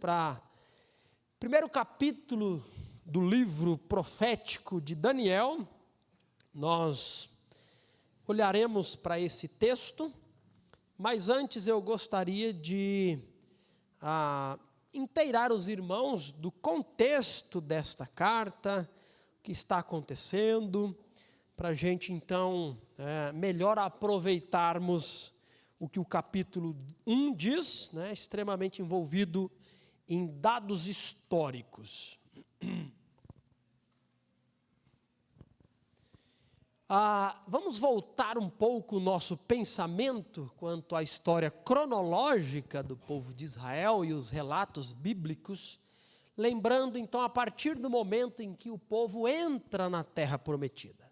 para o primeiro capítulo do livro profético de Daniel. Nós olharemos para esse texto, mas antes eu gostaria de inteirar os irmãos do contexto desta carta, o que está acontecendo, para a gente então melhor aproveitarmos o que o capítulo 1 diz, extremamente envolvido em dados históricos. Vamos voltar um pouco o nosso pensamento quanto à história cronológica do povo de Israel e os relatos bíblicos, lembrando então a partir do momento em que o povo entra na terra prometida.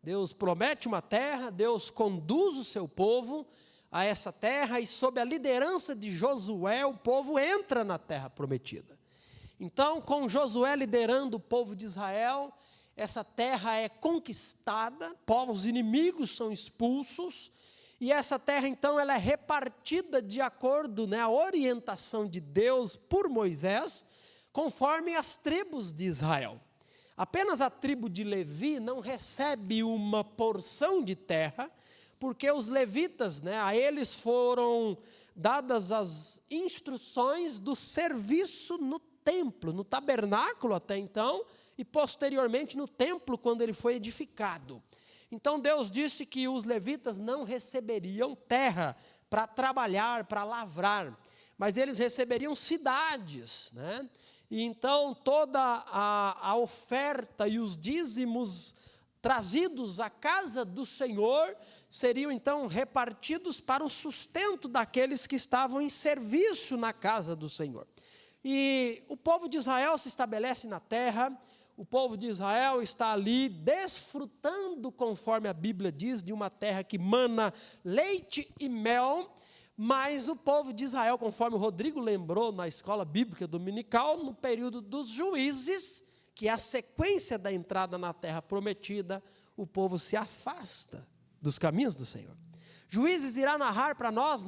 Deus promete uma terra, Deus conduz o seu povo a essa terra e sob a liderança de Josué o povo entra na terra prometida. Então, com Josué liderando o povo de Israel, essa terra é conquistada, povos inimigos são expulsos, e essa terra então ela é repartida de acordo a orientação de Deus por Moisés, conforme as tribos de Israel. Apenas a tribo de Levi não recebe uma porção de terra, porque os levitas, a eles foram dadas as instruções do serviço no templo, no tabernáculo até então, e posteriormente no templo quando ele foi edificado. Então Deus disse que os levitas não receberiam terra para trabalhar, para lavrar, mas eles receberiam cidades, E então toda a oferta e os dízimos trazidos à casa do Senhor seriam então repartidos para o sustento daqueles que estavam em serviço na casa do Senhor. E o povo de Israel se estabelece na terra, o povo de Israel está ali desfrutando, conforme a Bíblia diz, de uma terra que mana leite e mel, mas o povo de Israel, conforme o Rodrigo lembrou na escola bíblica dominical, no período dos juízes, que é a sequência da entrada na terra prometida, o povo se afasta dos caminhos do Senhor. Juízes irá narrar para nós,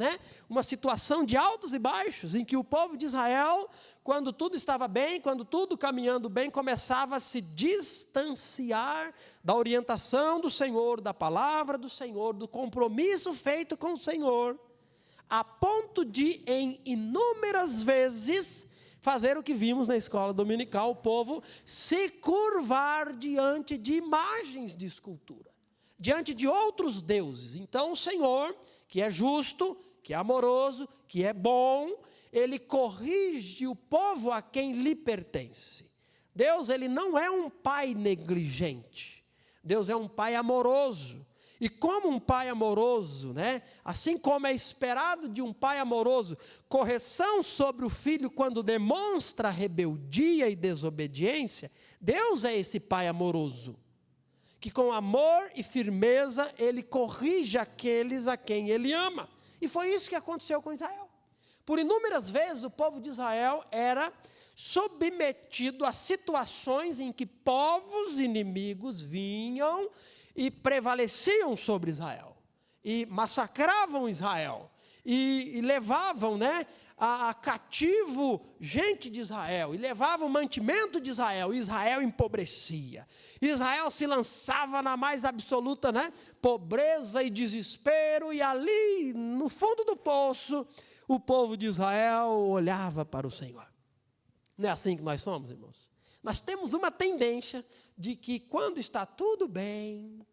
uma situação de altos e baixos, em que o povo de Israel, quando tudo estava bem, quando tudo caminhando bem, começava a se distanciar da orientação do Senhor, da palavra do Senhor, do compromisso feito com o Senhor, a ponto de, em inúmeras vezes, fazer o que vimos na escola dominical, o povo se curvar diante de imagens de escultura, diante de outros deuses. Então o Senhor, que é justo, que é amoroso, que é bom, Ele corrige o povo a quem lhe pertence. Deus, Ele não é um pai negligente, Deus é um pai amoroso. E como um pai amoroso, assim como é esperado de um pai amoroso, correção sobre o filho quando demonstra rebeldia e desobediência, Deus é esse pai amoroso, que com amor e firmeza Ele corrige aqueles a quem Ele ama. E foi isso que aconteceu com Israel. Por inúmeras vezes o povo de Israel era submetido a situações em que povos inimigos vinham e prevaleciam sobre Israel, e massacravam Israel, e levavam a cativo gente de Israel, e levavam mantimento de Israel, e Israel empobrecia. Israel se lançava na mais absoluta pobreza e desespero, e ali no fundo do poço, o povo de Israel olhava para o Senhor. Não é assim que nós somos, irmãos? Nós temos uma tendência de que quando está tudo bem,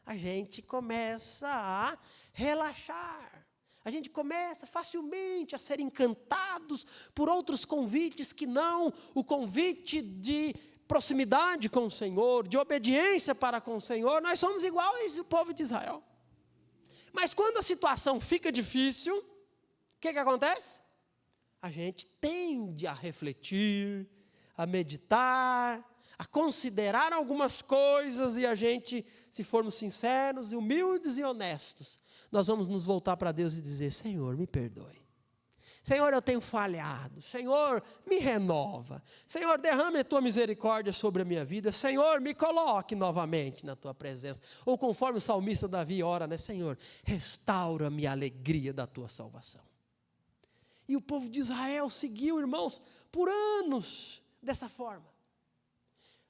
a gente começa a relaxar. A gente começa facilmente a ser encantados por outros convites que não o convite de proximidade com o Senhor, de obediência para com o Senhor. Nós somos iguais ao povo de Israel. Mas quando a situação fica difícil, o que acontece? A gente tende a refletir, a meditar, a considerar algumas coisas, e a gente, se formos sinceros e humildes e honestos, nós vamos nos voltar para Deus e dizer: Senhor, me perdoe. Senhor, eu tenho falhado. Senhor, me renova. Senhor, derrame a tua misericórdia sobre a minha vida. Senhor, me coloque novamente na tua presença. Ou conforme o salmista Davi ora, Senhor, restaura-me a alegria da tua salvação. E o povo de Israel seguiu, irmãos, por anos dessa forma.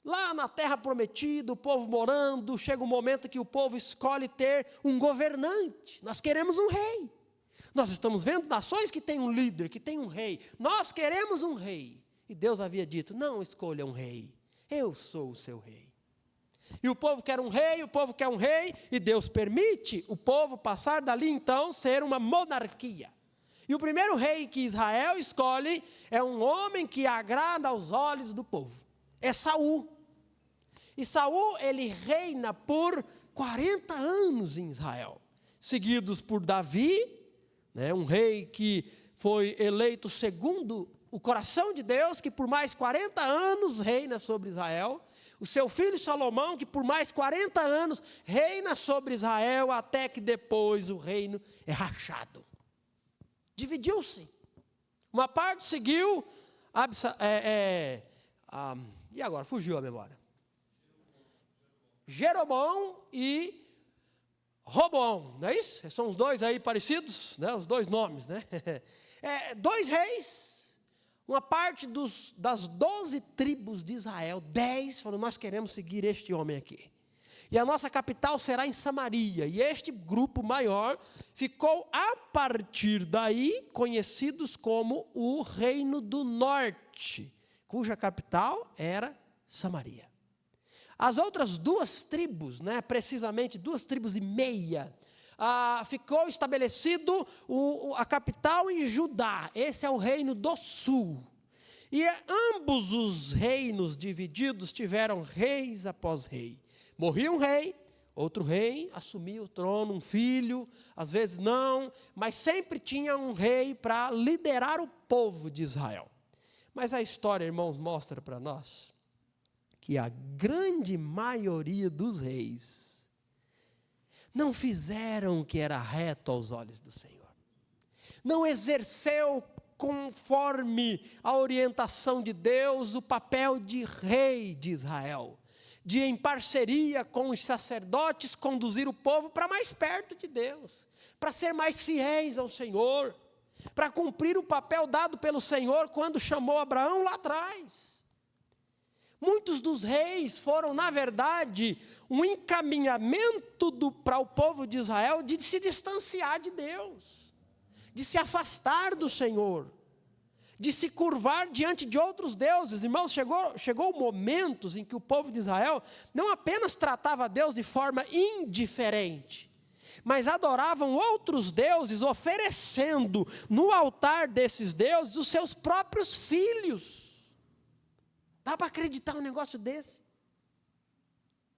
Lá na terra prometida, o povo morando, chega um momento que o povo escolhe ter um governante. Nós queremos um rei. Nós estamos vendo nações que têm um líder, que têm um rei. Nós queremos um rei. E Deus havia dito, não escolha um rei, eu sou o seu rei. E o povo quer um rei, e Deus permite o povo passar dali então ser uma monarquia. E o primeiro rei que Israel escolhe é um homem que agrada aos olhos do povo. É Saul. E Saul, ele reina por 40 anos em Israel, seguidos por Davi, um rei que foi eleito segundo o coração de Deus, que por mais 40 anos reina sobre Israel. O seu filho Salomão, que por mais 40 anos reina sobre Israel, até que depois o reino é rachado. Dividiu-se. Uma parte seguiu, e agora? Fugiu a memória. Jeroboão e Roboão, não é isso? São os dois aí parecidos, né? Os dois nomes, né? Dois reis, uma parte das 12 tribos de Israel, 10 falaram, nós queremos seguir este homem aqui. E a nossa capital será em Samaria. E este grupo maior ficou, a partir daí, conhecidos como o Reino do Norte, cuja capital era Samaria. As outras duas tribos, precisamente 2,5 tribos, ficou estabelecido a capital em Judá. Esse é o reino do sul. E ambos os reinos divididos tiveram reis após rei. Morria um rei, outro rei assumia o trono, um filho, às vezes não, mas sempre tinha um rei para liderar o povo de Israel. Mas a história, irmãos, mostra para nós que a grande maioria dos reis não fizeram o que era reto aos olhos do Senhor. Não exerceu conforme a orientação de Deus o papel de rei de Israel, de em parceria com os sacerdotes conduzir o povo para mais perto de Deus, para ser mais fiéis ao Senhor, para cumprir o papel dado pelo Senhor quando chamou Abraão lá atrás. Muitos dos reis foram, na verdade, um encaminhamento para o povo de Israel de se distanciar de Deus, de se afastar do Senhor, de se curvar diante de outros deuses. Irmãos, chegou momentos em que o povo de Israel não apenas tratava Deus de forma indiferente, mas adoravam outros deuses, oferecendo no altar desses deuses os seus próprios filhos. Dá para acreditar um negócio desse?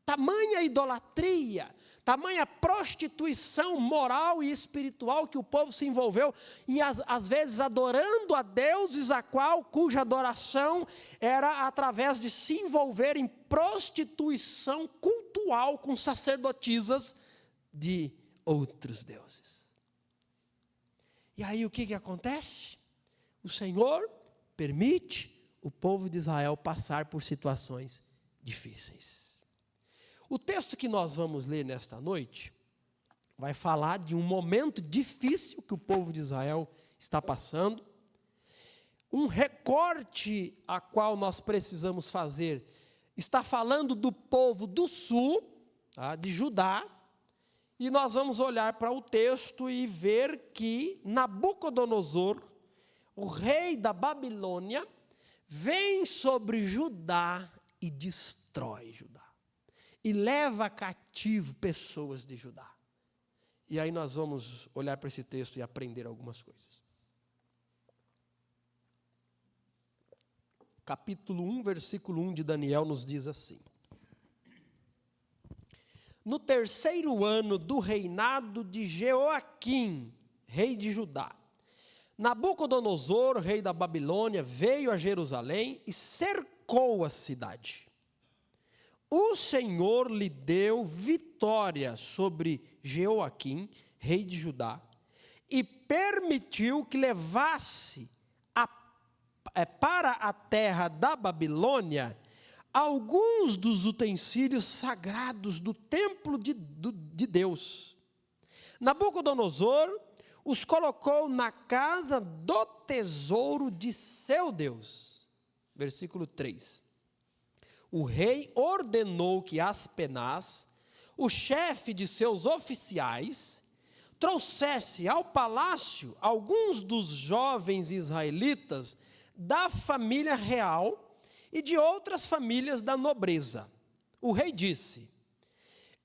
Tamanha idolatria, tamanha prostituição moral e espiritual que o povo se envolveu, e às vezes adorando a deuses cuja adoração era através de se envolver em prostituição cultual com sacerdotisas de outros deuses. E aí o que acontece? O Senhor permite o povo de Israel passar por situações difíceis. O texto que nós vamos ler nesta noite vai falar de um momento difícil que o povo de Israel está passando, um recorte a qual nós precisamos fazer, está falando do povo do sul, de Judá, e nós vamos olhar para o texto e ver que Nabucodonosor, o rei da Babilônia, vem sobre Judá e destrói Judá. E leva cativo pessoas de Judá. E aí nós vamos olhar para esse texto e aprender algumas coisas. Capítulo 1, versículo 1 de Daniel nos diz assim: No 3º ano do reinado de Jeoaquim, rei de Judá, Nabucodonosor, rei da Babilônia, veio a Jerusalém e cercou a cidade. O Senhor lhe deu vitória sobre Jeoaquim, rei de Judá, e permitiu que levasse para a terra da Babilônia alguns dos utensílios sagrados do templo de Deus. Nabucodonosor os colocou na casa do tesouro de seu Deus. Versículo 3. O rei ordenou que Aspenaz, o chefe de seus oficiais, trouxesse ao palácio alguns dos jovens israelitas da família real e de outras famílias da nobreza. O rei disse: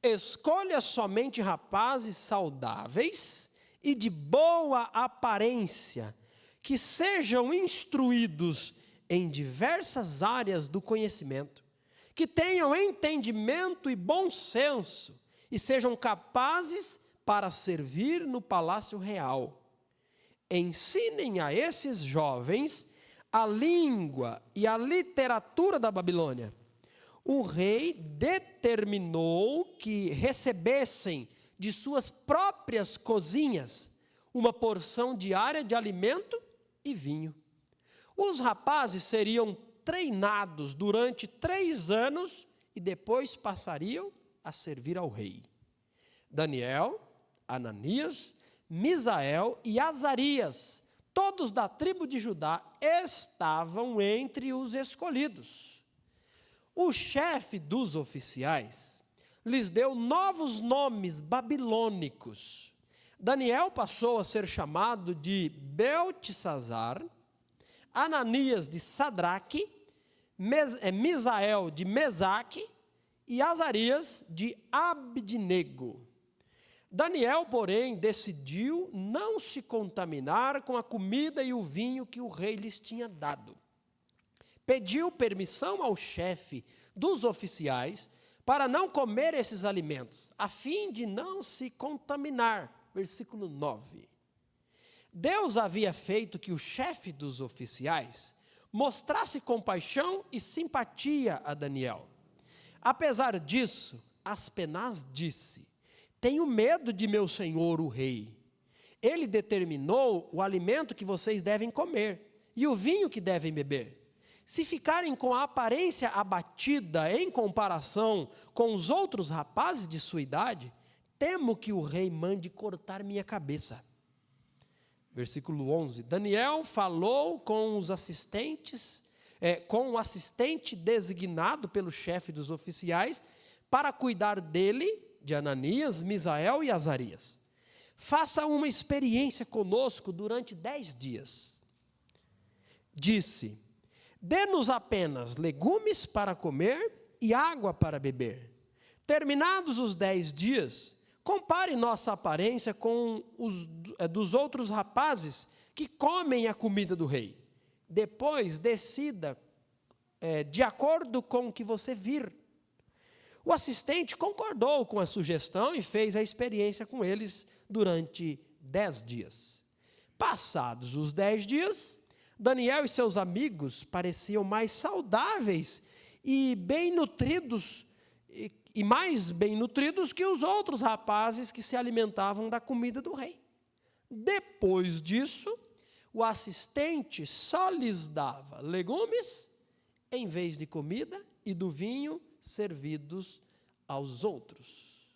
escolha somente rapazes saudáveis e de boa aparência, que sejam instruídos em diversas áreas do conhecimento, que tenham entendimento e bom senso, e sejam capazes para servir no palácio real. Ensinem a esses jovens a língua e a literatura da Babilônia. O rei determinou que recebessem de suas próprias cozinhas uma porção diária de alimento e vinho. Os rapazes seriam treinados durante 3 anos e depois passariam a servir ao rei. Daniel, Ananias, Misael e Azarias, todos da tribo de Judá, estavam entre os escolhidos. O chefe dos oficiais lhes deu novos nomes babilônicos. Daniel passou a ser chamado de Beltesazar, Ananias de Sadraque, Misael de Mesaque e Azarias de Abidnego. Daniel, porém, decidiu não se contaminar com a comida e o vinho que o rei lhes tinha dado. Pediu permissão ao chefe dos oficiais para não comer esses alimentos, a fim de não se contaminar. Versículo 9. Deus havia feito que o chefe dos oficiais mostrasse compaixão e simpatia a Daniel. Apesar disso, Aspenaz disse: tenho medo de meu senhor o rei. Ele determinou o alimento que vocês devem comer e o vinho que devem beber. Se ficarem com a aparência abatida em comparação com os outros rapazes de sua idade, temo que o rei mande cortar minha cabeça. Versículo 11. Daniel falou com os assistentes, com o assistente designado pelo chefe dos oficiais para cuidar dele, de Ananias, Misael e Azarias. Faça uma experiência conosco durante 10 dias. Disse: dê-nos apenas legumes para comer e água para beber. Terminados os 10 dias, compare nossa aparência com os dos outros rapazes que comem a comida do rei. Depois decida de acordo com o que você vir. O assistente concordou com a sugestão e fez a experiência com eles durante 10 dias. Passados os 10 dias, Daniel e seus amigos pareciam mais saudáveis e bem nutridos, e mais bem nutridos que os outros rapazes que se alimentavam da comida do rei. Depois disso, o assistente só lhes dava legumes em vez de comida e do vinho servidos aos outros.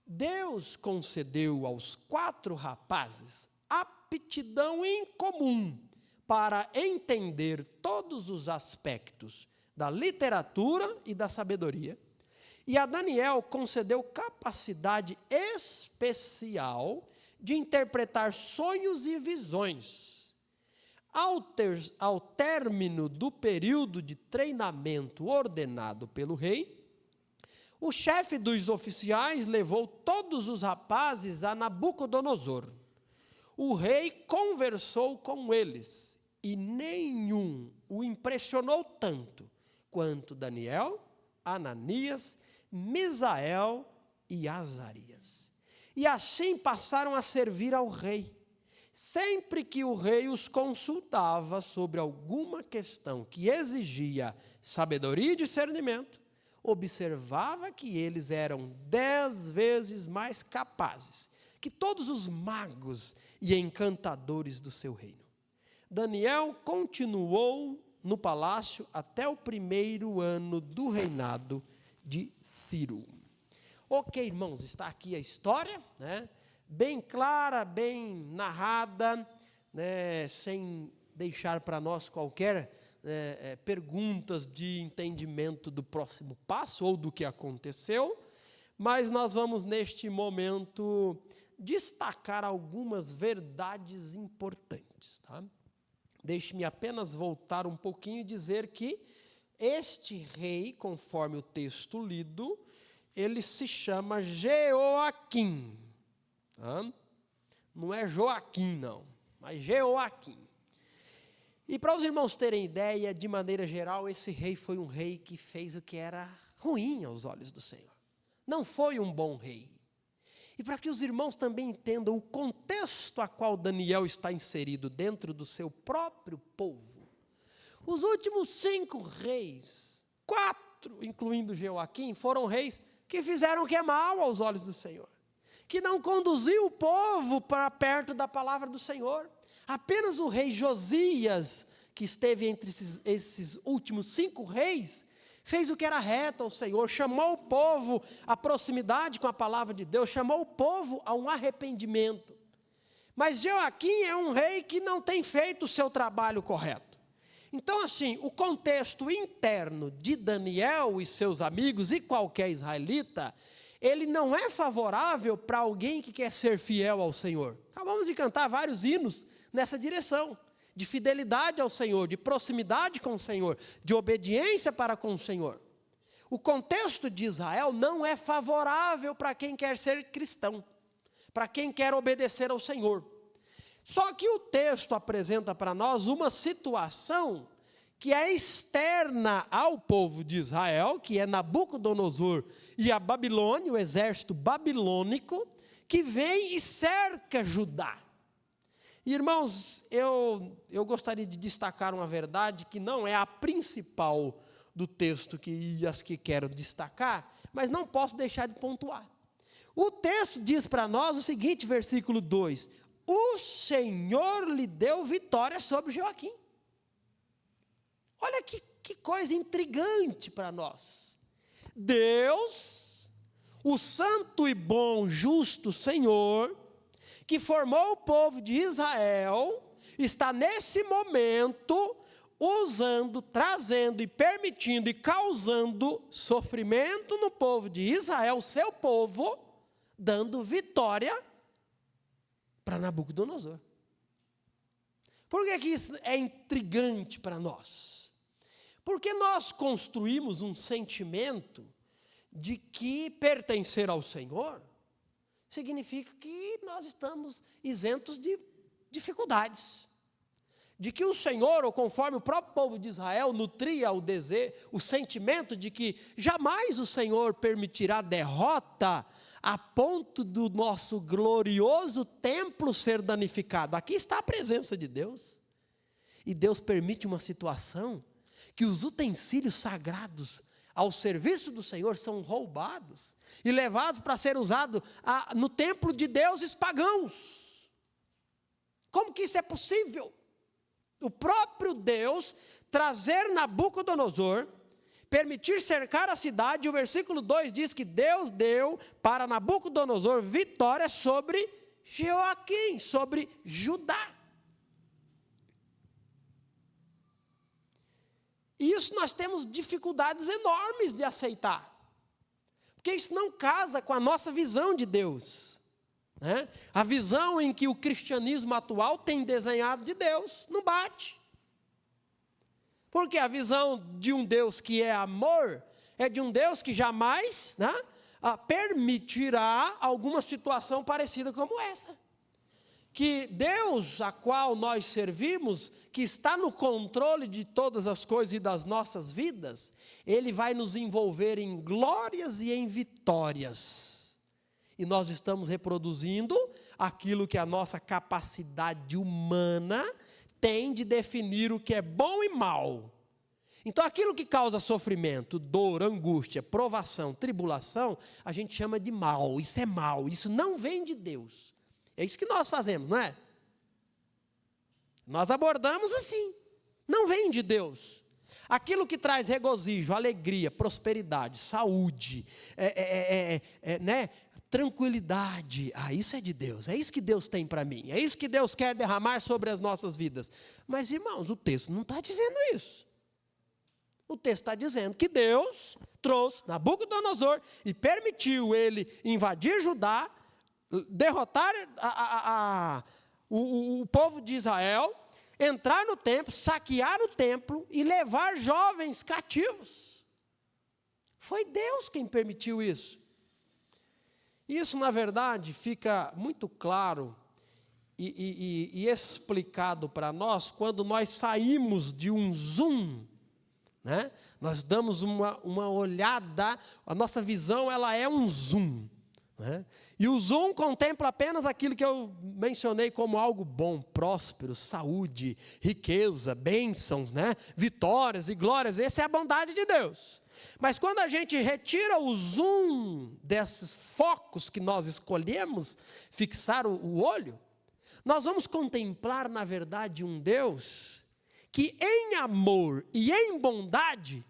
Deus concedeu aos 4 rapazes aptidão incomum para entender todos os aspectos da literatura e da sabedoria, e a Daniel concedeu capacidade especial de interpretar sonhos e visões. Ao término do período de treinamento ordenado pelo rei, o chefe dos oficiais levou todos os rapazes a Nabucodonosor. O rei conversou com eles, e nenhum o impressionou tanto quanto Daniel, Ananias, Misael e Azarias. E assim passaram a servir ao rei. Sempre que o rei os consultava sobre alguma questão que exigia sabedoria e discernimento, observava que eles eram 10 vezes mais capazes que todos os magos e encantadores do seu reino. Daniel continuou no palácio até o 1º ano do reinado de Ciro. Ok, irmãos, está aqui a história, né? bem clara, bem narrada, né, sem deixar para nós qualquer perguntas de entendimento do próximo passo ou do que aconteceu, mas nós vamos neste momento destacar algumas verdades importantes. Tá? Deixe-me apenas voltar um pouquinho e dizer que este rei, conforme o texto lido, ele se chama Jeoaquim. Tá? Não é Joaquim, não, mas Jeoaquim. E para os irmãos terem ideia, de maneira geral, esse rei foi um rei que fez o que era ruim aos olhos do Senhor. Não foi um bom rei. E para que os irmãos também entendam o contexto a qual Daniel está inserido dentro do seu próprio povo, os últimos 5 reis, 4, incluindo Jeoaquim, foram reis que fizeram o que é mal aos olhos do Senhor, que não conduziu o povo para perto da palavra do Senhor. Apenas o rei Josias, que esteve entre esses últimos 5 reis, fez o que era reto ao Senhor, chamou o povo à proximidade com a palavra de Deus, chamou o povo a um arrependimento. Mas Jeoaquim é um rei que não tem feito o seu trabalho correto. Então, assim, o contexto interno de Daniel e seus amigos e qualquer israelita, ele não é favorável para alguém que quer ser fiel ao Senhor. Acabamos de cantar vários hinos nessa direção, de fidelidade ao Senhor, de proximidade com o Senhor, de obediência para com o Senhor. O contexto de Israel não é favorável para quem quer ser cristão, para quem quer obedecer ao Senhor. Só que o texto apresenta para nós uma situação que é externa ao povo de Israel, que é Nabucodonosor e a Babilônia, o exército babilônico, que vem e cerca Judá. Irmãos, eu gostaria de destacar uma verdade que não é a principal do texto e as que quero destacar, mas não posso deixar de pontuar. O texto diz para nós o seguinte, versículo 2: o Senhor lhe deu vitória sobre Joaquim. Olha que coisa intrigante para nós. Deus, o santo e bom, justo Senhor, que formou o povo de Israel, está nesse momento usando, trazendo e permitindo e causando sofrimento no povo de Israel, seu povo, dando vitória para Nabucodonosor. Por que isso é intrigante para nós? Porque nós construímos um sentimento de que pertencer ao Senhor significa que nós estamos isentos de dificuldades. De que o Senhor, ou conforme o próprio povo de Israel, nutria o desejo, o sentimento de que jamais o Senhor permitirá derrota a ponto do nosso glorioso templo ser danificado. Aqui está a presença de Deus. E Deus permite uma situação que os utensílios sagrados ao serviço do Senhor são roubados e levados para ser usados no templo de deuses pagãos. Como que isso é possível? O próprio Deus trazer Nabucodonosor, permitir cercar a cidade, e o versículo 2 diz que Deus deu para Nabucodonosor vitória sobre Jeoaquim, sobre Judá. E isso nós temos dificuldades enormes de aceitar, porque isso não casa com a nossa visão de Deus, né? A visão em que o cristianismo atual tem desenhado de Deus, não bate. Porque a visão de um Deus que é amor, é de um Deus que jamais, né, permitirá alguma situação parecida como essa. Que Deus a qual nós servimos, que está no controle de todas as coisas e das nossas vidas, Ele vai nos envolver em glórias e em vitórias. E nós estamos reproduzindo aquilo que a nossa capacidade humana tem de definir o que é bom e mal. Então, aquilo que causa sofrimento, dor, angústia, provação, tribulação, a gente chama de mal. Isso é mal, isso não vem de Deus. É isso que nós fazemos, não é? Nós abordamos assim, não vem de Deus. Aquilo que traz regozijo, alegria, prosperidade, saúde, né, tranquilidade. Isso é de Deus, é isso que Deus tem para mim, é isso que Deus quer derramar sobre as nossas vidas. Mas, irmãos, o texto não está dizendo isso. O texto está dizendo que Deus trouxe Nabucodonosor e permitiu ele invadir Judá, derrotar o povo de Israel, entrar no templo, saquear o templo e levar jovens cativos. Foi Deus quem permitiu isso. Isso, na verdade, fica muito claro e explicado para nós quando nós saímos de um zoom, né? Nós damos uma olhada, a nossa visão ela é um zoom, né? E o zoom contempla apenas aquilo que eu mencionei como algo bom, próspero, saúde, riqueza, bênçãos, né? Vitórias e glórias. Essa é a bondade de Deus. Mas quando a gente retira o zoom desses focos que nós escolhemos fixar o olho, nós vamos contemplar, na verdade, um Deus que em amor e em bondade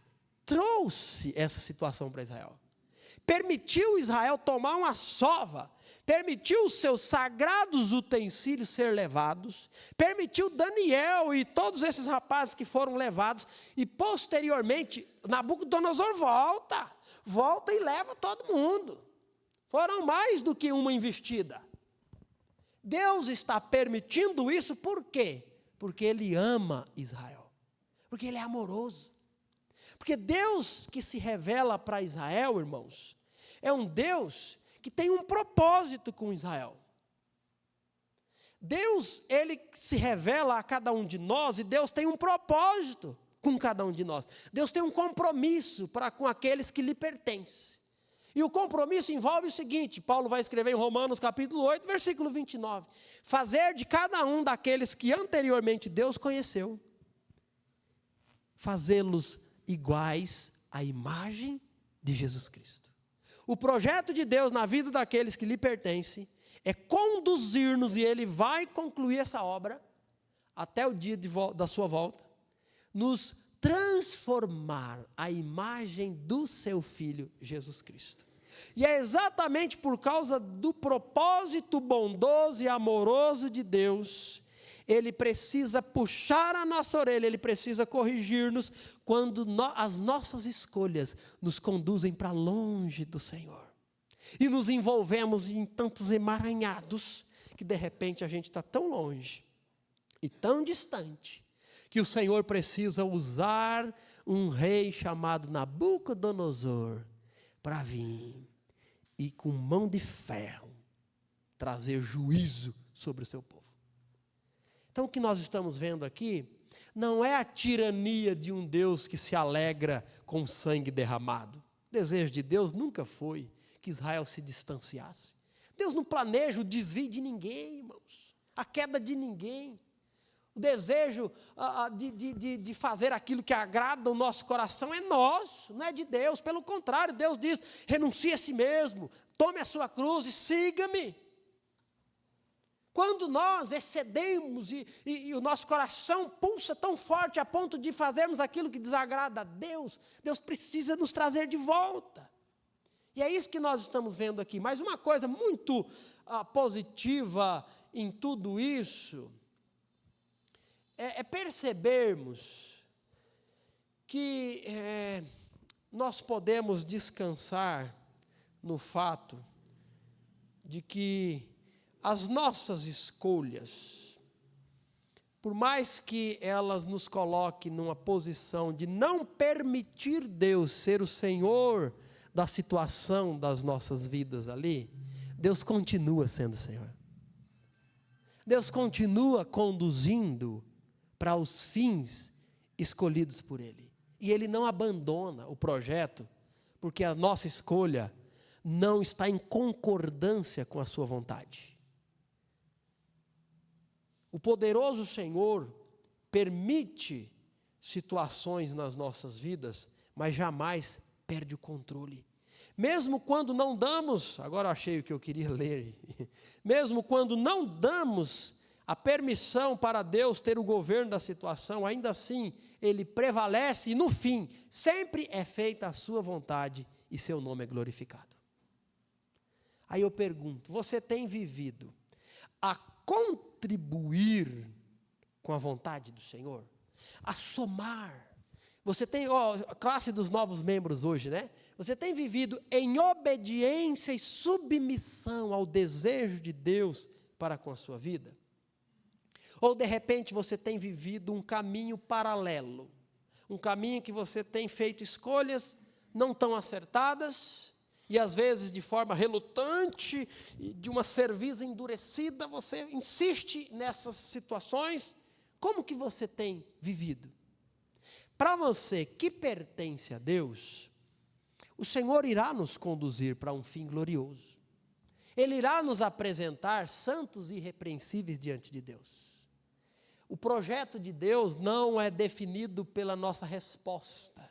trouxe essa situação para Israel. Permitiu Israel tomar uma sova, permitiu os seus sagrados utensílios ser levados, permitiu Daniel e todos esses rapazes que foram levados, e posteriormente Nabucodonosor volta e leva todo mundo. Foram mais do que uma investida. Deus está permitindo isso por quê? Porque Ele ama Israel, porque Ele é amoroso. Porque Deus que se revela para Israel, irmãos, é um Deus que tem um propósito com Israel. Deus, Ele se revela a cada um de nós, e Deus tem um propósito com cada um de nós. Deus tem um compromisso com aqueles que lhe pertencem. E o compromisso envolve o seguinte, Paulo vai escrever em Romanos capítulo 8, versículo 29. Fazer de cada um daqueles que anteriormente Deus conheceu, fazê-los iguais à imagem de Jesus Cristo. O projeto de Deus na vida daqueles que lhe pertencem é conduzir-nos, e Ele vai concluir essa obra até o dia da sua volta, nos transformar à imagem do seu Filho Jesus Cristo. E é exatamente por causa do propósito bondoso e amoroso de Deus, Ele precisa puxar a nossa orelha, Ele precisa corrigir-nos quando as nossas escolhas nos conduzem para longe do Senhor. E nos envolvemos em tantos emaranhados, que de repente a gente está tão longe e tão distante, que o Senhor precisa usar um rei chamado Nabucodonosor para vir e com mão de ferro trazer juízo sobre o seu povo. Então o que nós estamos vendo aqui não é a tirania de um Deus que se alegra com o sangue derramado. O desejo de Deus nunca foi que Israel se distanciasse. Deus não planeja o desvio de ninguém, irmãos, a queda de ninguém. O desejo de fazer aquilo que agrada o nosso coração é nosso, não é de Deus. Pelo contrário, Deus diz, renuncie a si mesmo, tome a sua cruz e siga-me. Quando nós excedemos e o nosso coração pulsa tão forte a ponto de fazermos aquilo que desagrada a Deus, Deus precisa nos trazer de volta. E é isso que nós estamos vendo aqui. Mas uma coisa muito positiva em tudo isso é percebermos que nós podemos descansar no fato de que as nossas escolhas, por mais que elas nos coloquem numa posição de não permitir Deus ser o Senhor da situação das nossas vidas ali, Deus continua sendo Senhor. Deus continua conduzindo para os fins escolhidos por Ele. E Ele não abandona o projeto, porque a nossa escolha não está em concordância com a sua vontade. O poderoso Senhor permite situações nas nossas vidas, mas jamais perde o controle. Mesmo quando não damos, agora eu achei o que eu queria ler, mesmo quando não damos a permissão para Deus ter o governo da situação, ainda assim Ele prevalece e no fim sempre é feita a sua vontade e seu nome é glorificado. Aí eu pergunto, você tem vivido a contribuir com a vontade do Senhor? A somar? Você tem, a classe dos novos membros hoje, né? Você tem vivido em obediência e submissão ao desejo de Deus para com a sua vida? Ou de repente você tem vivido um caminho paralelo, um caminho que você tem feito escolhas não tão acertadas, e às vezes de forma relutante, e de uma cerviz endurecida, você insiste nessas situações? Como que você tem vivido? Para você que pertence a Deus, o Senhor irá nos conduzir para um fim glorioso. Ele irá nos apresentar santos e irrepreensíveis diante de Deus. O projeto de Deus não é definido pela nossa resposta,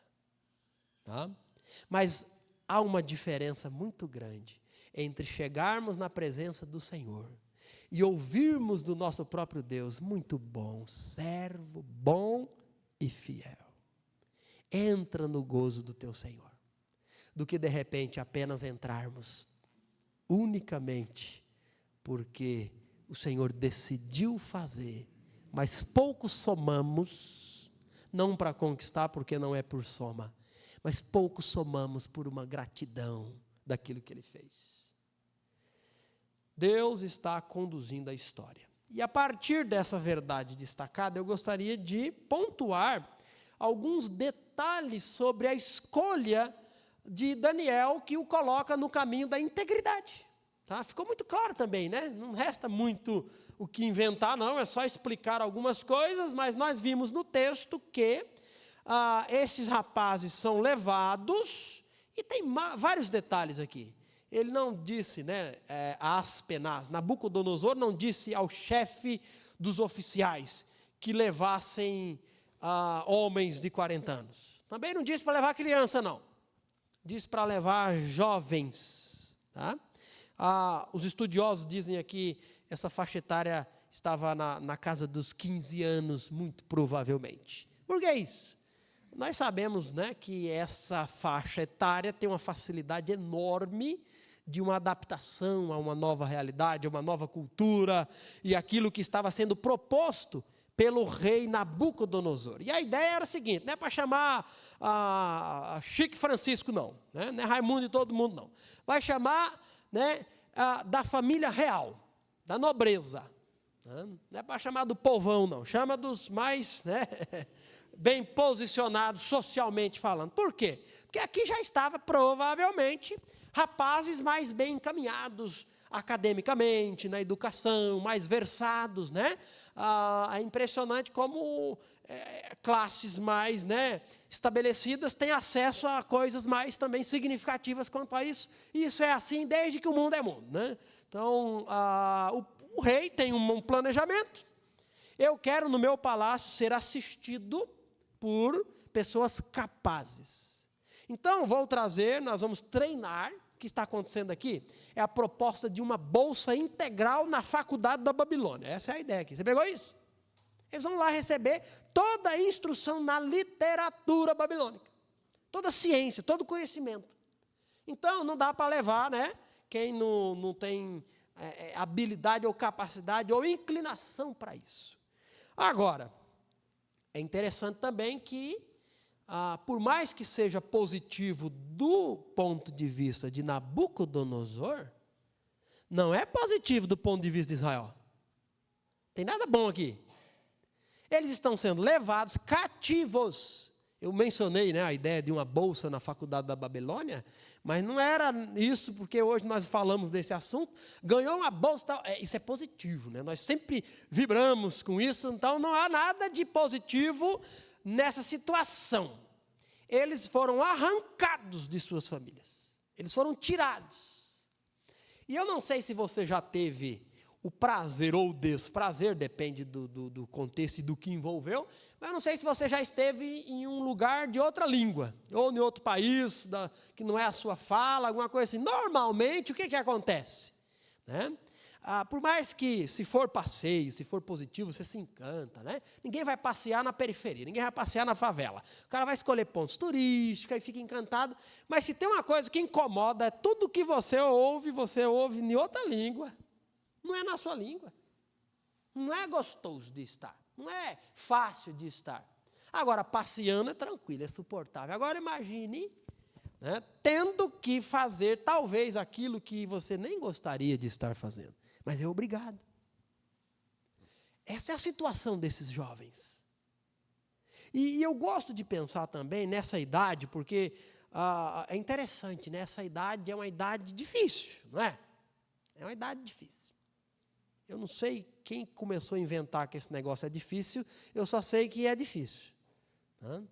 tá? Mas há uma diferença muito grande entre chegarmos na presença do Senhor e ouvirmos do nosso próprio Deus: muito bom, servo bom e fiel, entra no gozo do teu Senhor, do que de repente apenas entrarmos unicamente porque o Senhor decidiu fazer, mas pouco somamos, não para conquistar, porque não é por soma, mas pouco somamos por uma gratidão daquilo que Ele fez. Deus está conduzindo a história. E a partir dessa verdade destacada, eu gostaria de pontuar alguns detalhes sobre a escolha de Daniel, que o coloca no caminho da integridade. Tá? Ficou muito claro também, né? Não resta muito o que inventar, não, é só explicar algumas coisas, mas nós vimos no texto que esses rapazes são levados, e tem vários detalhes aqui. Ele não disse, né, a Aspenaz, Nabucodonosor não disse ao chefe dos oficiais que levassem homens de 40 anos. Também não disse para levar criança, não. Disse para levar jovens. Tá? Os estudiosos dizem aqui, essa faixa etária estava na casa dos 15 anos, muito provavelmente. Por que isso? Nós sabemos, né, que essa faixa etária tem uma facilidade enorme de uma adaptação a uma nova realidade, a uma nova cultura, e aquilo que estava sendo proposto pelo rei Nabucodonosor. E a ideia era a seguinte, não é para chamar Chique Francisco, não, né? Não é Raimundo e todo mundo, não. Vai chamar, né, da família real, da nobreza. Né? Não é para chamar do povão, não. Chama dos mais, né, bem posicionados socialmente falando. Por quê? Porque aqui já estava provavelmente rapazes mais bem encaminhados academicamente, na educação, mais versados, né? É impressionante como classes mais, né, estabelecidas têm acesso a coisas mais também significativas quanto a isso. E isso é assim desde que o mundo é mundo, né? Então, o rei tem um planejamento. Eu quero no meu palácio ser assistido por pessoas capazes. Então, nós vamos treinar. O que está acontecendo aqui é a proposta de uma bolsa integral na faculdade da Babilônia. Essa é a ideia aqui. Você pegou isso? Eles vão lá receber toda a instrução na literatura babilônica, toda a ciência, todo o conhecimento. Então, não dá para levar, né, quem não tem habilidade ou capacidade ou inclinação para isso. Agora, é interessante também que, por mais que seja positivo do ponto de vista de Nabucodonosor, não é positivo do ponto de vista de Israel. Tem nada bom aqui. Eles estão sendo levados cativos. Eu mencionei, né, a ideia de uma bolsa na faculdade da Babilônia, mas não era isso, porque hoje nós falamos desse assunto. Ganhou uma bolsa, isso é positivo, né? Nós sempre vibramos com isso, então não há nada de positivo nessa situação. Eles foram arrancados de suas famílias, eles foram tirados. E eu não sei se você já teve o prazer ou o desprazer, depende do contexto e do que envolveu, mas eu não sei se você já esteve em um lugar de outra língua, ou em outro país, que não é a sua fala, alguma coisa assim. Normalmente, o que acontece? Né? por mais que, se for passeio, se for positivo, você se encanta, né? Ninguém vai passear na periferia, ninguém vai passear na favela. O cara vai escolher pontos turísticos e fica encantado. Mas se tem uma coisa que incomoda, é tudo que você ouve em outra língua. Não é na sua língua. Não é gostoso de estar. Não é fácil de estar. Agora, passeando é tranquilo, é suportável. Agora, imagine, né, tendo que fazer, talvez, aquilo que você nem gostaria de estar fazendo. Mas é obrigado. Essa é a situação desses jovens. E eu gosto de pensar também nessa idade, porque é interessante, né? Essa idade é uma idade difícil, não é? É uma idade difícil. Eu não sei quem começou a inventar que esse negócio é difícil, eu só sei que é difícil. Tá?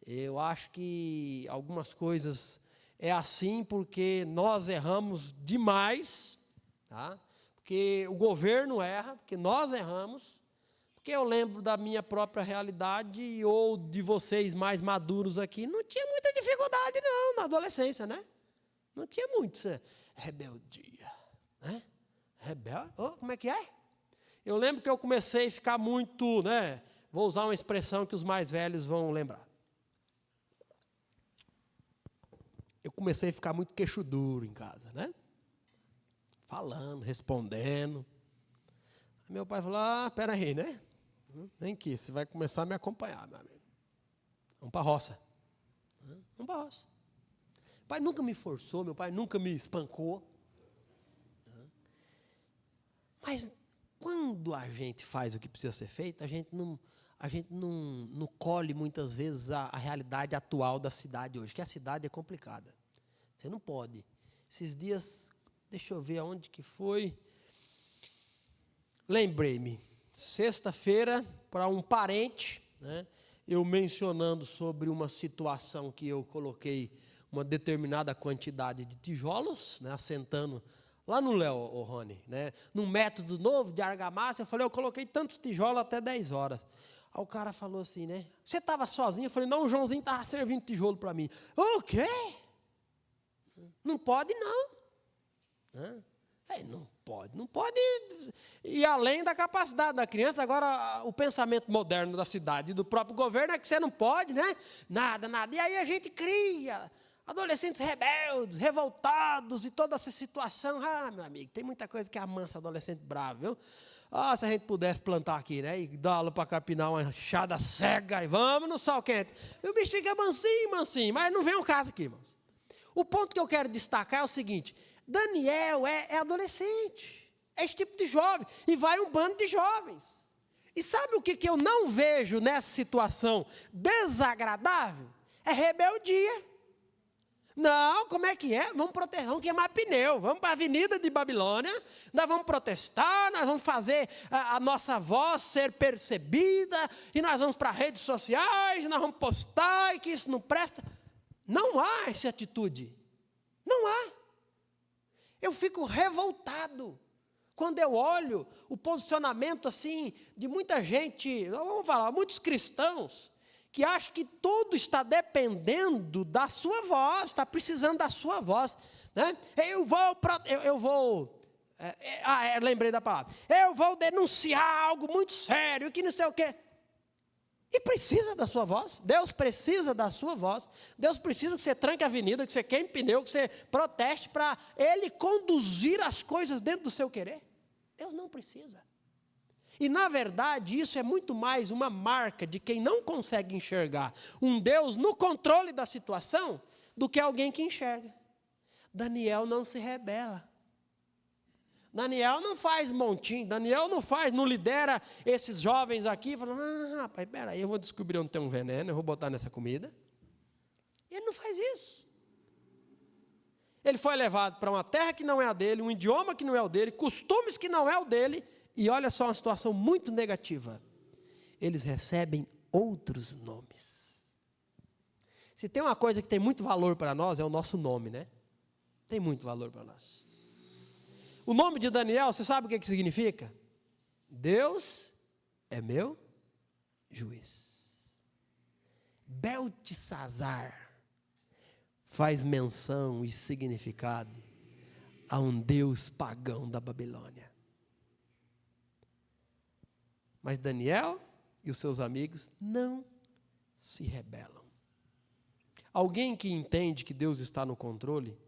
Eu acho que algumas coisas é assim porque nós erramos demais, tá? Porque o governo erra, porque nós erramos, porque eu lembro da minha própria realidade ou de vocês mais maduros aqui, não tinha muita dificuldade não, na adolescência, né? Não tinha muito rebeldia, né? Como é que é? Eu lembro que eu comecei a ficar muito, né? Vou usar uma expressão que os mais velhos vão lembrar. Eu comecei a ficar muito queixo duro em casa, né? Falando, respondendo. Meu pai falou, espera aí, né? Vem aqui, você vai começar a me acompanhar, meu amigo. Vamos para a roça. Vamos para a roça. Meu pai nunca me forçou, meu pai nunca me espancou. Mas quando a gente faz o que precisa ser feito, a gente não colhe muitas vezes a realidade atual da cidade hoje, que a cidade é complicada. Você não pode. Esses dias, deixa eu ver aonde que foi. Lembrei-me, sexta-feira, para um parente, né, eu mencionando sobre uma situação que eu coloquei uma determinada quantidade de tijolos, né, assentando lá no Léo, Rony, né, num método novo de argamassa, eu falei, eu coloquei tantos tijolos até 10 horas. Aí o cara falou assim, né, você estava sozinho? Eu falei, não, o Joãozinho estava servindo tijolo para mim. O quê? Não pode, não. Não pode ir além da capacidade da criança. Agora, o pensamento moderno da cidade e do próprio governo é que você não pode, né? Nada. E aí a gente cria adolescentes rebeldes, revoltados e toda essa situação. Meu amigo, tem muita coisa que amansa adolescente bravo, viu? Se a gente pudesse plantar aqui, né? E dar aula para capinar uma enxada cega e vamos no sol quente. E o bicho fica mansinho, mas não vem o caso aqui, irmãos. O ponto que eu quero destacar é o seguinte: Daniel é adolescente, é esse tipo de jovem, e vai um bando de jovens. E sabe o que eu não vejo nessa situação desagradável? É rebeldia. Não, como é que é? Vamos proteger, vamos queimar pneu, vamos para a Avenida de Babilônia, nós vamos protestar, nós vamos fazer a nossa voz ser percebida, e nós vamos para as redes sociais, nós vamos postar, e que isso não presta. Não há essa atitude, não há. Eu fico revoltado quando eu olho o posicionamento assim de muita gente, vamos falar, muitos cristãos, que acham que tudo está dependendo da sua voz, está precisando da sua voz, né? Lembrei da palavra. Eu vou denunciar algo muito sério, que não sei o quê. E precisa da sua voz. Deus precisa da sua voz. Deus precisa que você tranque a avenida, que você queime pneu, que você proteste para Ele conduzir as coisas dentro do seu querer. Deus não precisa. E, na verdade, isso é muito mais uma marca de quem não consegue enxergar um Deus no controle da situação do que alguém que enxerga. Daniel não se rebela. Daniel não faz montinho, Daniel não lidera esses jovens aqui, falando, rapaz, peraí, eu vou descobrir onde tem um veneno, eu vou botar nessa comida. Ele não faz isso. Ele foi levado para uma terra que não é a dele, um idioma que não é o dele, costumes que não é o dele, e olha só uma situação muito negativa. Eles recebem outros nomes. Se tem uma coisa que tem muito valor para nós, é o nosso nome, né? Tem muito valor para nós. O nome de Daniel, você sabe o que significa? Deus é meu juiz. Beltesazar faz menção e significado a um Deus pagão da Babilônia. Mas Daniel e os seus amigos não se rebelam. Alguém que entende que Deus está no controle,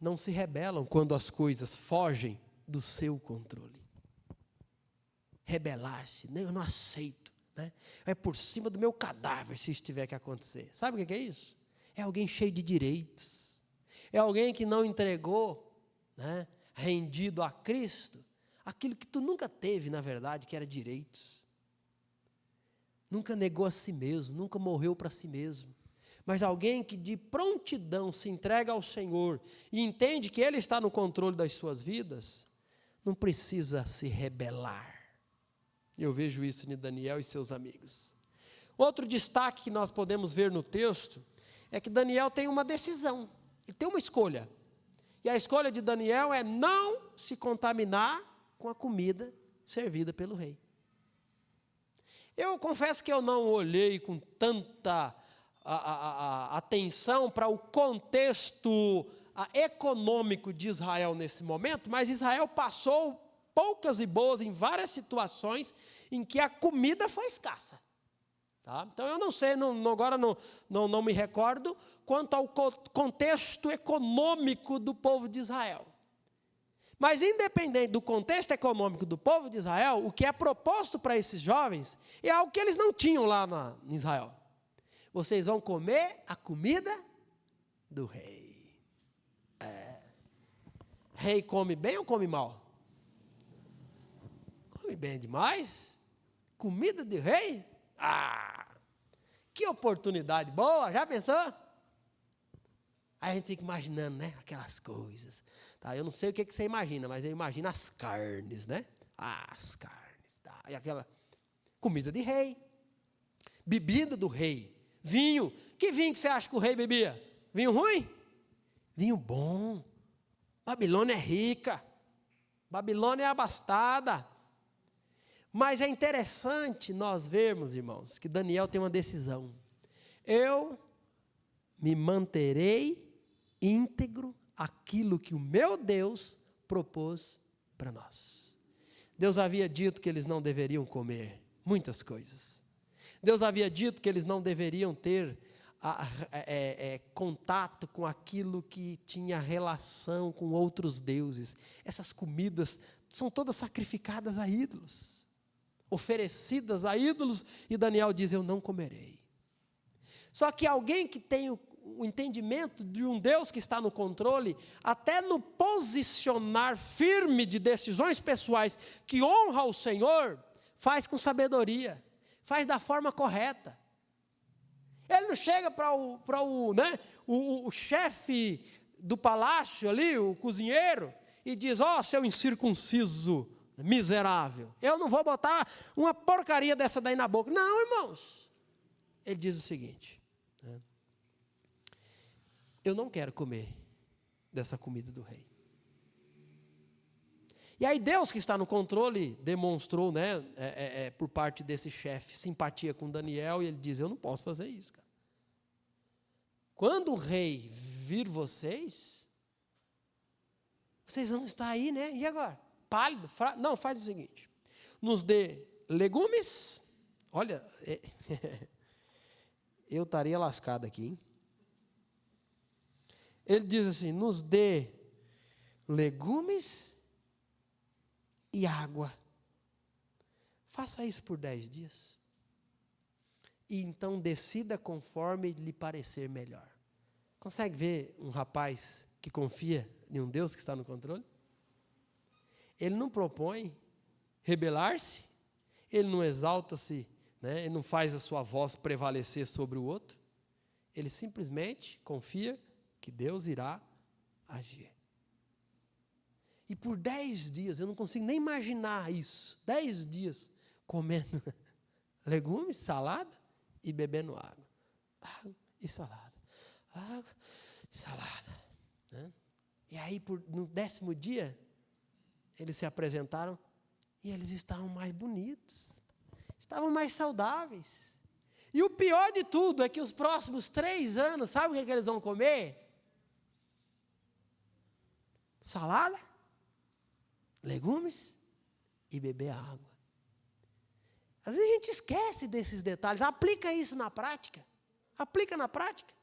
não se rebelam quando as coisas fogem do seu controle. Rebelar-se, eu não aceito, né? É por cima do meu cadáver se isso tiver que acontecer. Sabe o que é isso? É alguém cheio de direitos. É alguém que não entregou, né, rendido a Cristo, aquilo que tu nunca teve, na verdade, que era direitos. Nunca negou a si mesmo, nunca morreu para si mesmo. Mas alguém que de prontidão se entrega ao Senhor e entende que Ele está no controle das suas vidas, não precisa se rebelar. Eu vejo isso em Daniel e seus amigos. Outro destaque que nós podemos ver no texto é que Daniel tem uma decisão, ele tem uma escolha. E a escolha de Daniel é não se contaminar com a comida servida pelo rei. Eu confesso que eu não olhei com tanta atenção para o contexto econômico de Israel nesse momento, mas Israel passou poucas e boas em várias situações em que a comida foi escassa. Tá? Então eu não sei, agora não me recordo quanto ao contexto econômico do povo de Israel. Mas independente do contexto econômico do povo de Israel, o que é proposto para esses jovens é algo que eles não tinham lá em Israel. Vocês vão comer a comida do rei. Rei come bem ou come mal? Come bem demais. Comida de rei? Que oportunidade boa, já pensou? Aí a gente fica imaginando, né, aquelas coisas. Tá? Eu não sei o que você imagina, mas eu imagino as carnes, né? As carnes. Tá? E aquela comida de rei. Bebida do rei. Vinho. Que vinho que você acha que o rei bebia? Vinho ruim? Vinho bom. Babilônia é rica. Babilônia é abastada. Mas é interessante nós vermos, irmãos, que Daniel tem uma decisão. Eu me manterei íntegro àquilo que o meu Deus propôs para nós. Deus havia dito que eles não deveriam comer muitas coisas. Deus havia dito que eles não deveriam ter contato com aquilo que tinha relação com outros deuses. Essas comidas são todas sacrificadas a ídolos, oferecidas a ídolos, e Daniel diz: eu não comerei. Só que alguém que tem o entendimento de um Deus que está no controle, até no posicionar firme de decisões pessoais que honra o Senhor, faz com sabedoria, faz da forma correta. Ele não chega para o chefe do palácio ali, o cozinheiro, e diz: ó, seu incircunciso miserável, eu não vou botar uma porcaria dessa daí na boca. Não, irmãos. Ele diz o seguinte: eu não quero comer dessa comida do rei. E aí Deus, que está no controle, demonstrou, por parte desse chefe, simpatia com Daniel, e ele diz: eu não posso fazer isso, cara. Quando o rei vir vocês vão estar aí, né? E agora? Pálido? Não, faz o seguinte: nos dê legumes. Olha, eu estaria lascado aqui, hein? Ele diz assim: nos dê legumes e água. Faça isso por 10 dias. E então decida conforme lhe parecer melhor. Consegue ver um rapaz que confia em um Deus que está no controle? Ele não propõe rebelar-se, ele não exalta-se, ele não faz a sua voz prevalecer sobre o outro. Ele simplesmente confia que Deus irá agir. E por 10 dias, eu não consigo nem imaginar isso, 10 dias comendo legumes, salada e bebendo água. Água e salada. Água e salada. Né? E aí, no 10º dia, eles se apresentaram e eles estavam mais bonitos, estavam mais saudáveis. E o pior de tudo é que os próximos 3 anos, sabe o que eles vão comer? Salada, legumes e beber água. Às vezes a gente esquece desses detalhes. Aplica isso na prática. Aplica na prática.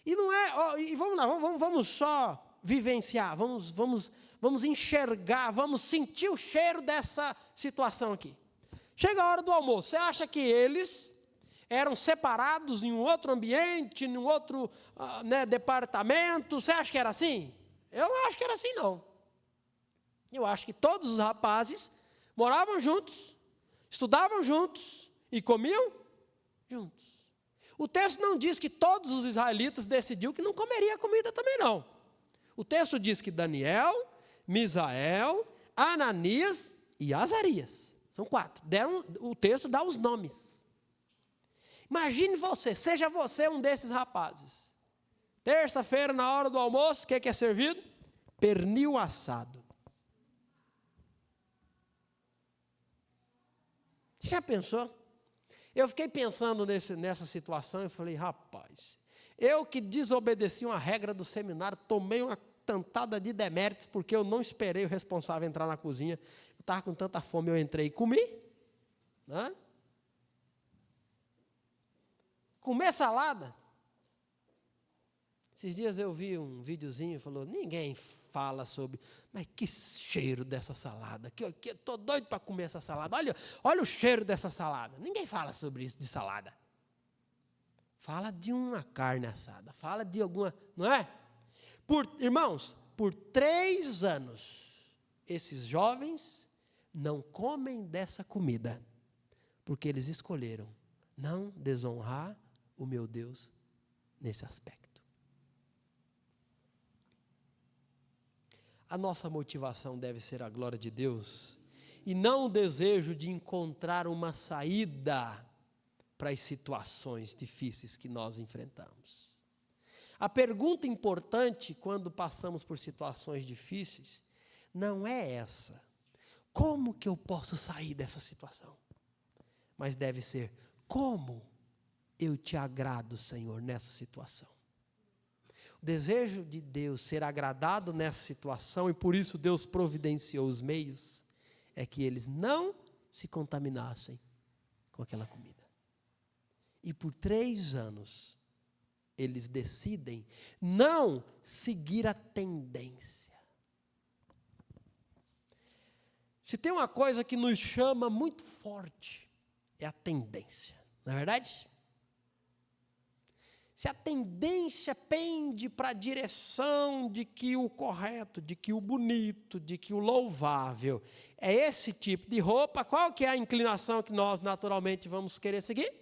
E não é, e vamos lá, vamos só vivenciar, vamos enxergar, vamos sentir o cheiro dessa situação aqui. Chega a hora do almoço, você acha que eles eram separados em um outro ambiente, em um outro departamento? Você acha que era assim? Eu não acho que era assim, não. Eu acho que todos os rapazes moravam juntos, estudavam juntos e comiam juntos. O texto não diz que todos os israelitas decidiram que não comeria comida também, não. O texto diz que Daniel, Misael, Ananias e Azarias, são 4. O texto dá os nomes. Imagine você, seja você um desses rapazes. Terça-feira, na hora do almoço, o que é servido? Pernil assado. Você já pensou? Eu fiquei pensando nessa situação e falei, rapaz, eu que desobedeci uma regra do seminário, tomei uma tantada de deméritos, porque eu não esperei o responsável entrar na cozinha. Eu estava com tanta fome, eu entrei e comi. Né? Comer salada. Esses dias eu vi um videozinho e falou, ninguém fala sobre, mas que cheiro dessa salada, que eu estou doido para comer essa salada, olha o cheiro dessa salada. Ninguém fala sobre isso de salada. Fala de uma carne assada, fala de alguma, não é? Irmãos, por 3 anos, esses jovens não comem dessa comida, porque eles escolheram não desonrar o meu Deus nesse aspecto. A nossa motivação deve ser a glória de Deus e não o desejo de encontrar uma saída para as situações difíceis que nós enfrentamos. A pergunta importante quando passamos por situações difíceis não é essa: como que eu posso sair dessa situação? Mas deve ser: como eu te agrado, Senhor, nessa situação? O desejo de Deus ser agradado nessa situação, e por isso Deus providenciou os meios, é que eles não se contaminassem com aquela comida. E por 3 anos, eles decidem não seguir a tendência. Se tem uma coisa que nos chama muito forte, é a tendência, não é verdade? Se a tendência pende para a direção de que o correto, de que o bonito, de que o louvável é esse tipo de roupa, qual que é a inclinação que nós naturalmente vamos querer seguir?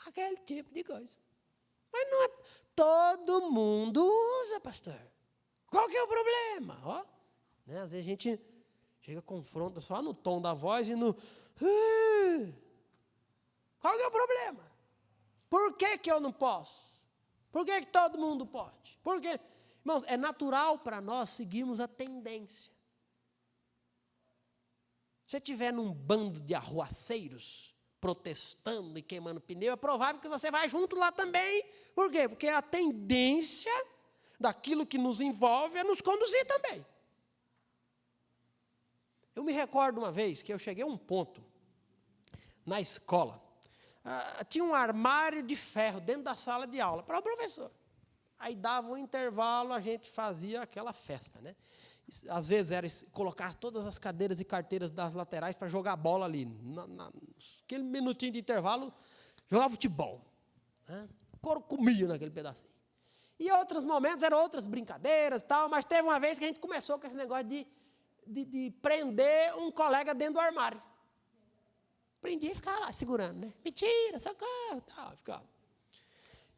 Aquele tipo de coisa. Mas não é todo mundo usa, pastor. Qual que é o problema? Ó, né? Às vezes a gente chega, confronta só no tom da voz e no... Qual que é o problema? Por que eu não posso? Por que todo mundo pode? Porque, irmãos, é natural para nós seguirmos a tendência. Se você estiver num bando de arruaceiros, protestando e queimando pneu, é provável que você vá junto lá também. Por quê? Porque a tendência daquilo que nos envolve é nos conduzir também. Eu me recordo uma vez que eu cheguei a um ponto na escola. Tinha um armário de ferro dentro da sala de aula para o professor. Aí dava um intervalo, a gente fazia aquela festa, né? Às vezes era colocar todas as cadeiras e carteiras das laterais para jogar bola ali. Aquele minutinho de intervalo, jogava futebol. Né? O couro comia naquele pedacinho. E outros momentos eram outras brincadeiras e tal, mas teve uma vez que a gente começou com esse negócio de prender um colega dentro do armário. Prendia e ficava lá segurando, né? Mentira, socorro, tal, ficava.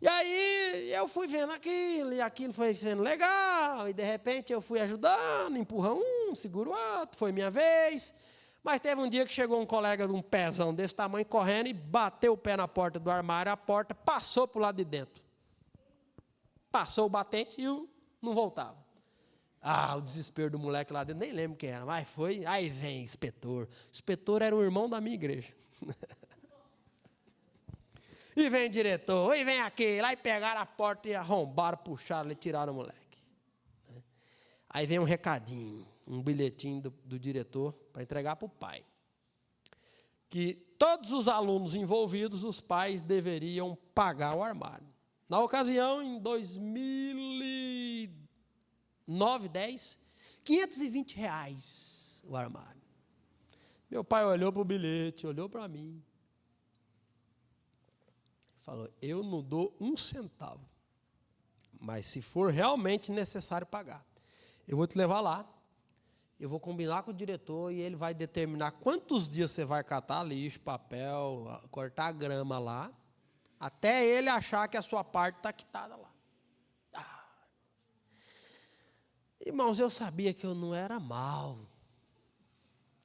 E aí eu fui vendo aquilo, e aquilo foi sendo legal, e de repente eu fui ajudando, empurra um, segura o outro, foi minha vez. Mas teve um dia que chegou um colega de um pezão desse tamanho, correndo, e bateu o pé na porta do armário, a porta passou para o lado de dentro. Passou o batente e não voltava. O desespero do moleque lá dentro, nem lembro quem era, mas foi, aí vem inspetor. O inspetor era um irmão da minha igreja. E vem diretor, e vem aquele, lá e pegaram a porta e arrombaram, puxaram e tiraram o moleque. Aí vem um recadinho, um bilhetinho do diretor para entregar para o pai. que todos os alunos envolvidos, os pais deveriam pagar o armário. Na ocasião, em 2009, 10, R$520 o armário. Meu pai olhou para o bilhete, olhou para mim, falou, eu não dou um centavo, mas se for realmente necessário pagar, eu vou te levar lá, eu vou combinar com o diretor e ele vai determinar quantos dias você vai catar lixo, papel, cortar grama lá, até ele achar que a sua parte está quitada lá. Irmãos, eu sabia que eu não era mau.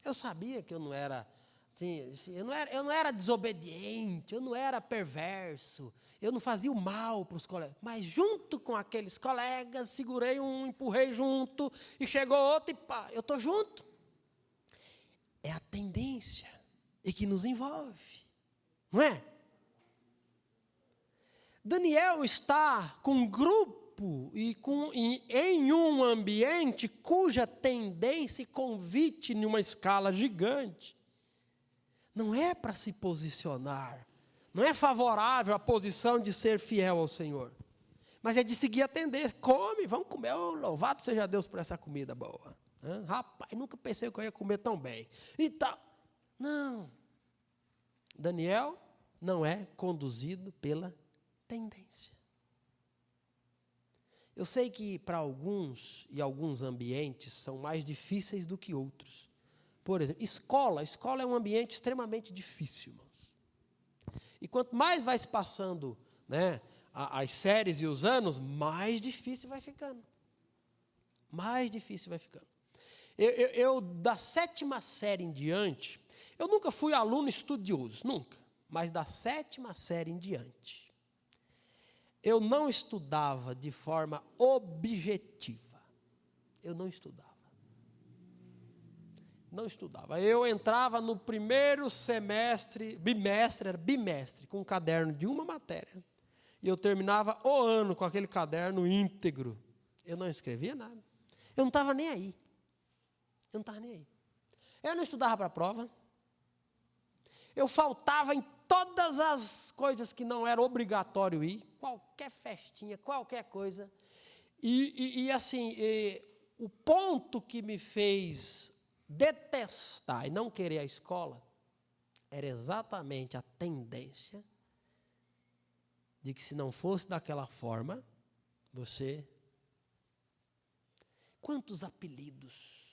Eu sabia que eu não era, assim, eu não era desobediente, eu não era perverso, eu não fazia o mal para os colegas. Mas junto com aqueles colegas, segurei um, empurrei junto, e chegou outro e pá, eu estou junto. É a tendência e que nos envolve, não é? Daniel está com um grupo em um ambiente cuja tendência e convite numa escala gigante não é para se posicionar, não é favorável à posição de ser fiel ao Senhor, mas é de seguir a tendência. Come, vamos comer, oh, louvado seja Deus por essa comida boa. Rapaz, nunca pensei que eu ia comer tão bem. E tal. Não. Daniel não é conduzido pela tendência. Eu sei que para alguns e alguns ambientes são mais difíceis do que outros. Por exemplo, escola é um ambiente extremamente difícil, irmãos. E quanto mais vai se passando, né, as séries e os anos, mais difícil vai ficando. Mais difícil vai ficando. Eu da 7ª série em diante, eu nunca fui aluno estudioso, nunca. Mas da 7ª série em diante, eu não estudava de forma objetiva. Eu não estudava. Não estudava. Eu entrava no primeiro semestre, bimestre, com um caderno de uma matéria. E eu terminava o ano com aquele caderno íntegro. Eu não escrevia nada. Eu não estava nem aí. Eu não estava nem aí. Eu não estudava para a prova. Eu faltava em todas as coisas que não era obrigatório ir, qualquer festinha, qualquer coisa. E o ponto que me fez detestar e não querer a escola era exatamente a tendência de que, se não fosse daquela forma, você... Quantos apelidos,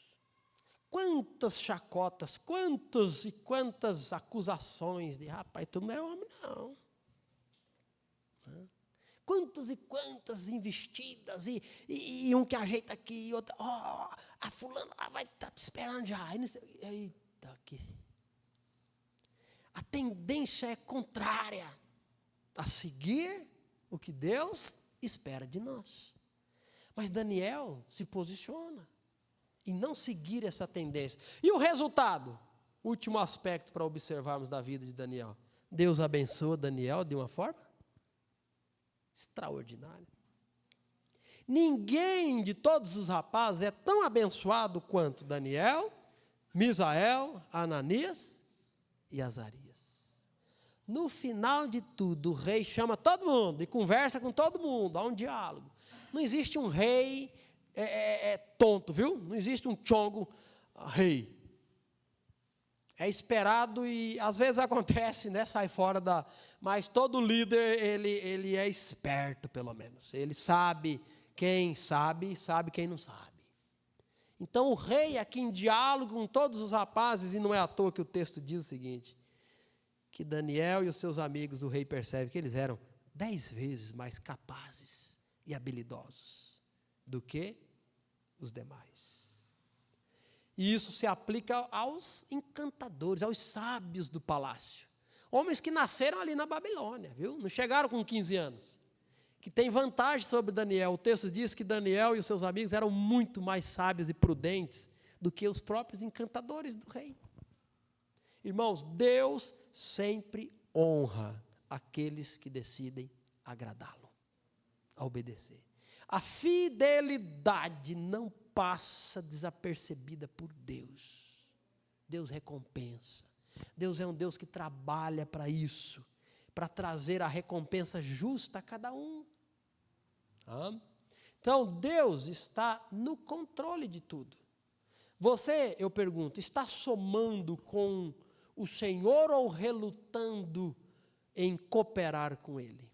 quantas chacotas, quantas e quantas acusações de, rapaz, tu não é homem, não. Quantas e quantas investidas, e um que ajeita aqui, e outro, a fulana lá vai estar te esperando já. Eita, aqui. A tendência é contrária a seguir o que Deus espera de nós. Mas Daniel se posiciona em não seguir essa tendência. E o resultado? Último aspecto para observarmos da vida de Daniel. Deus abençoa Daniel de uma forma extraordinária. Ninguém de todos os rapazes é tão abençoado quanto Daniel, Misael, Ananias e Azarias. No final de tudo, o rei chama todo mundo e conversa com todo mundo, há um diálogo. Não existe um rei tonto, viu? Não existe um chongo rei. É esperado e às vezes acontece, né? Sai fora da... Mas todo líder, ele é esperto, pelo menos. Ele sabe quem sabe e sabe quem não sabe. Então o rei aqui em diálogo com todos os rapazes, e não é à toa que o texto diz o seguinte, que Daniel e os seus amigos, o rei percebe que eles eram 10 vezes mais capazes e habilidosos do que os demais. E isso se aplica aos encantadores, aos sábios do palácio. Homens que nasceram ali na Babilônia, viu? Não chegaram com 15 anos. Que tem vantagem sobre Daniel. O texto diz que Daniel e os seus amigos eram muito mais sábios e prudentes do que os próprios encantadores do rei. Irmãos, Deus sempre honra aqueles que decidem agradá-lo, a obedecer. A fidelidade não passa desapercebida por Deus. Deus recompensa. Deus é um Deus que trabalha para isso, para trazer a recompensa justa a cada um. Então, Deus está no controle de tudo. Você, eu pergunto, está somando com o Senhor ou relutando em cooperar com Ele?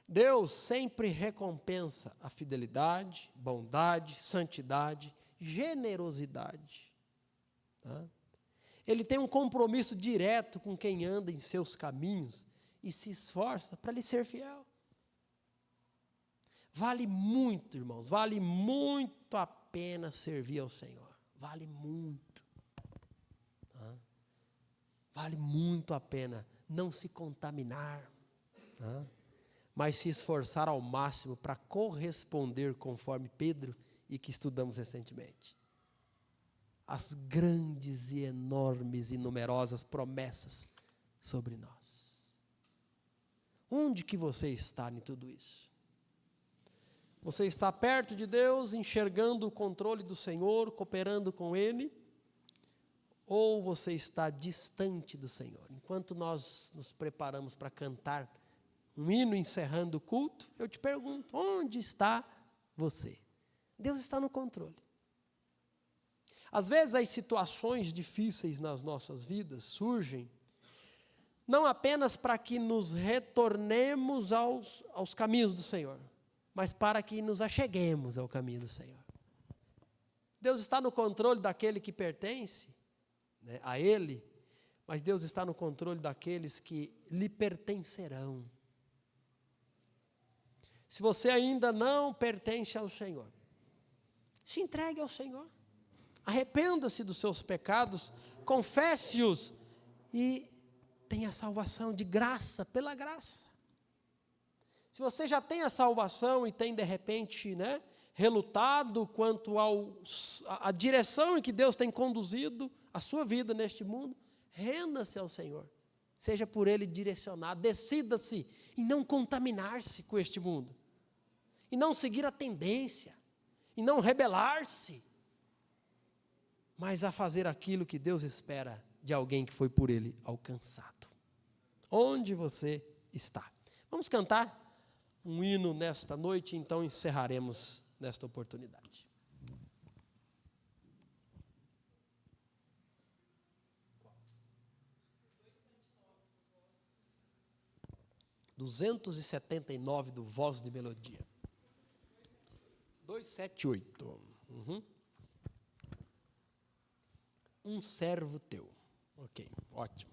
Deus sempre recompensa a fidelidade, bondade, santidade, generosidade. Ele tem um compromisso direto com quem anda em seus caminhos e se esforça para lhe ser fiel. Vale muito, irmãos, vale muito a pena servir ao Senhor. Vale muito. Vale muito a pena não se contaminar, mas se esforçar ao máximo para corresponder conforme Pedro e que estudamos recentemente. As grandes e enormes e numerosas promessas sobre nós. Onde que você está em tudo isso? Você está perto de Deus, enxergando o controle do Senhor, cooperando com Ele? Ou você está distante do Senhor? Enquanto nós nos preparamos para cantar um hino encerrando o culto, eu te pergunto, onde está você? Deus está no controle. Às vezes as situações difíceis nas nossas vidas surgem não apenas para que nos retornemos aos caminhos do Senhor, mas para que nos acheguemos ao caminho do Senhor. Deus está no controle daquele que pertence, a Ele, mas Deus está no controle daqueles que lhe pertencerão. Se você ainda não pertence ao Senhor, se entregue ao Senhor. Arrependa-se dos seus pecados, confesse-os e tenha salvação de graça, pela graça. Se você já tem a salvação e tem de repente, relutado quanto à direção em que Deus tem conduzido a sua vida neste mundo, renda-se ao Senhor. Seja por Ele direcionado, decida-se em não contaminar-se com este mundo, e não seguir a tendência, e não rebelar-se, mas a fazer aquilo que Deus espera de alguém que foi por Ele alcançado. Onde você está? Vamos cantar um hino nesta noite, então encerraremos nesta oportunidade. Qual? 279 do Voz de Melodia. 278. Um servo teu. Ok, ótimo.